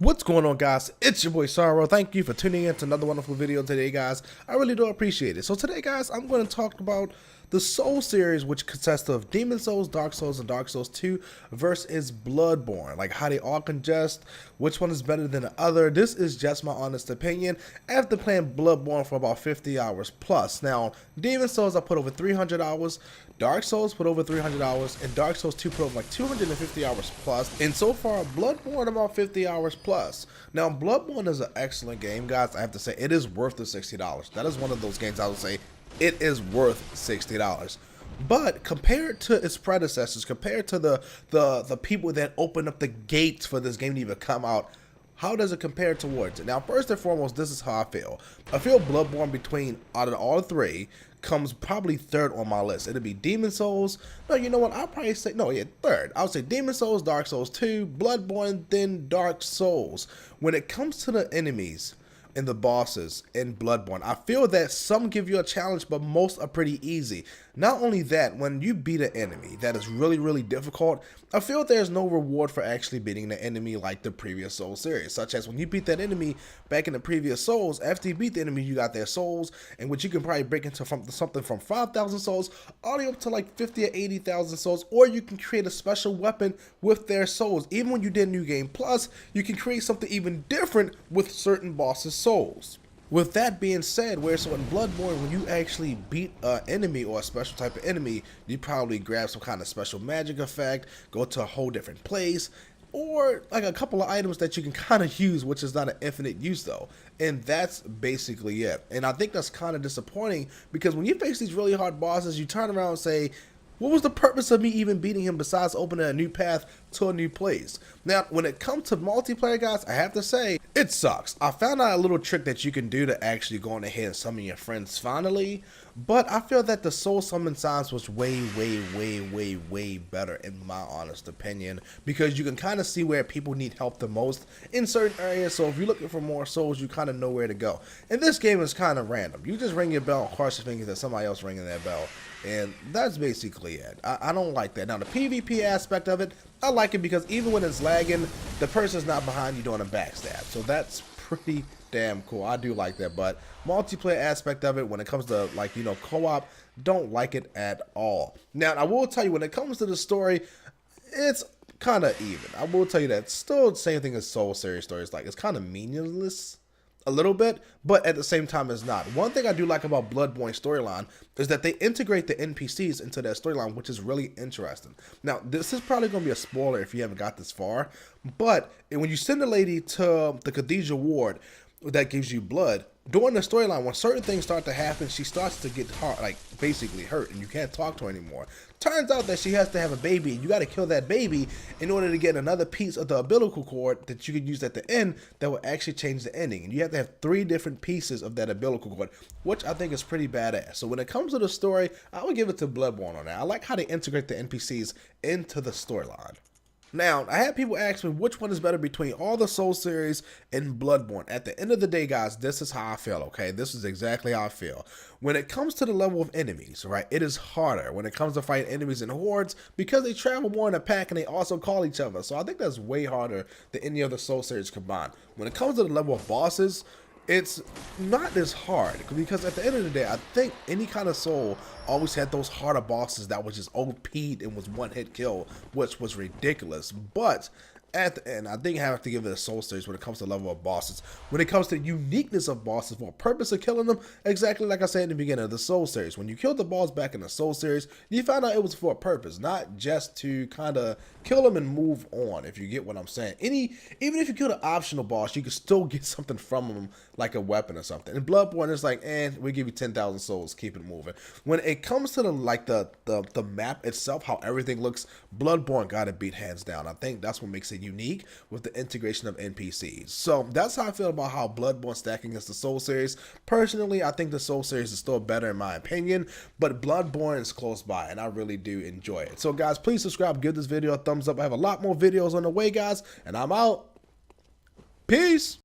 What's going on, guys? It's your boy Sorrow. Thank you for tuning in to another wonderful video today, guys. I really do appreciate it. So today, guys, I'm going to talk about the Soul series, which consists of Demon Souls, Dark Souls, and Dark Souls 2 versus Bloodborne. Like how they all congest, which one is better than the other. This is just my honest opinion after playing Bloodborne for about 50 hours plus. Now, Demon Souls I put over 300 hours, Dark Souls put over 300 hours, and Dark Souls 2 put over like 250 hours plus. And so far, Bloodborne about 50 hours plus. Now, Bloodborne is an excellent game, guys. I have to say, it is worth the $60. That is one of those games I would say it is worth $60. But compared to its predecessors, compared to the people that opened up the gates for this game to even come out, how does it compare towards it? Now, first and foremost, this is how I feel. I feel Bloodborne between out of all three comes probably third on my list. It'll be Demon Souls. No, you know what? I'll probably say, no, yeah, third. I would say Demon Souls, Dark Souls 2, Bloodborne, then Dark Souls. When it comes to the enemies and the bosses in Bloodborne, I feel that some give you a challenge, but most are pretty easy. Not only that, when you beat an enemy that is really difficult, I feel there's no reward for actually beating the enemy like the previous Soul series, such as when you beat that enemy back in the previous Souls, after you beat the enemy, you got their souls, in which you can probably break into something from 5,000 souls all the way up to like 50 or 80,000 souls, or you can create a special weapon with their souls. Even when you did New Game Plus, you can create something even different with certain bosses' souls. With that being said, so in Bloodborne, when you actually beat an enemy or a special type of enemy, you probably grab some kind of special magic effect, go to a whole different place, or like a couple of items that you can kind of use, which is not an infinite use though. And that's basically it. And I think that's kind of disappointing because when you face these really hard bosses, you turn around and say, what was the purpose of me even beating him besides opening a new path to a new place? Now, when it comes to multiplayer, guys, I have to say, it sucks. I found out a little trick that you can do to actually go on ahead and summon your friends finally, but I feel that the soul summon signs was way better in my honest opinion, because you can kind of see where people need help the most in certain areas. So if you're looking for more souls, you kind of know where to go. And this game is kind of random. You just ring your bell, cross your fingers that somebody else ringing their bell. And that's basically it. I don't like that. Now, the PvP aspect of it, I like it because even when it's lagging, the person's not behind you doing a backstab. So that's pretty damn cool. I do like that. But multiplayer aspect of it, when it comes to, like, you know, co-op, don't like it at all. Now, I will tell you, when it comes to the story, it's kind of even. I will tell you that. It's still the same thing as Soul series stories. Like, it's kind of meaningless a little bit, but at the same time it's not. One thing I do like about Bloodborne storyline is that they integrate the NPCs into their storyline, which is really interesting. Now, this is probably going to be a spoiler if you haven't got this far, but when you send a lady to the Cathedral Ward that gives you blood, during the storyline, when certain things start to happen, she starts to get hurt, like basically hurt, and you can't talk to her anymore. Turns out that she has to have a baby, and you got to kill that baby in order to get another piece of the umbilical cord that you could use at the end that will actually change the ending. And you have to have 3 different pieces of that umbilical cord, which I think is pretty badass. So when it comes to the story, I would give it to Bloodborne on that. I like how they integrate the NPCs into the storyline. Now, I had people ask me which one is better between all the Soul series and Bloodborne. At the end of the day, guys, this is how I feel, okay? This is exactly how I feel. When it comes to the level of enemies, right, it is harder when it comes to fighting enemies in hordes because they travel more in a pack and they also call each other. So I think that's way harder than any other Soul series combined. When it comes to the level of bosses, it's not as hard because at the end of the day, I think any kind of Soul always had those harder bosses that was just OP'd and was one-hit kill, which was ridiculous. But at the end, I think I have to give it a Soul series when it comes to level of bosses. When it comes to uniqueness of bosses, for a purpose of killing them, exactly like I said in the beginning of the Soul series. When you killed the boss back in the Soul series, you found out it was for a purpose, not just to kind of kill them and move on, if you get what I'm saying. Even if you kill an optional boss, you can still get something from them, like a weapon or something. In Bloodborne, it's like, we give you 10,000 souls, keep it moving. When it comes to the map itself, how everything looks, Bloodborne got to beat hands down. I think that's what makes it unique with the integration of NPCs. So that's how I feel about how Bloodborne stacking against the Soul series. Personally, I think the Soul series is still better in my opinion, but Bloodborne is close by and I really do enjoy it. So guys, please subscribe, give this video a thumbs up. I have a lot more videos on the way, guys, and I'm out. Peace.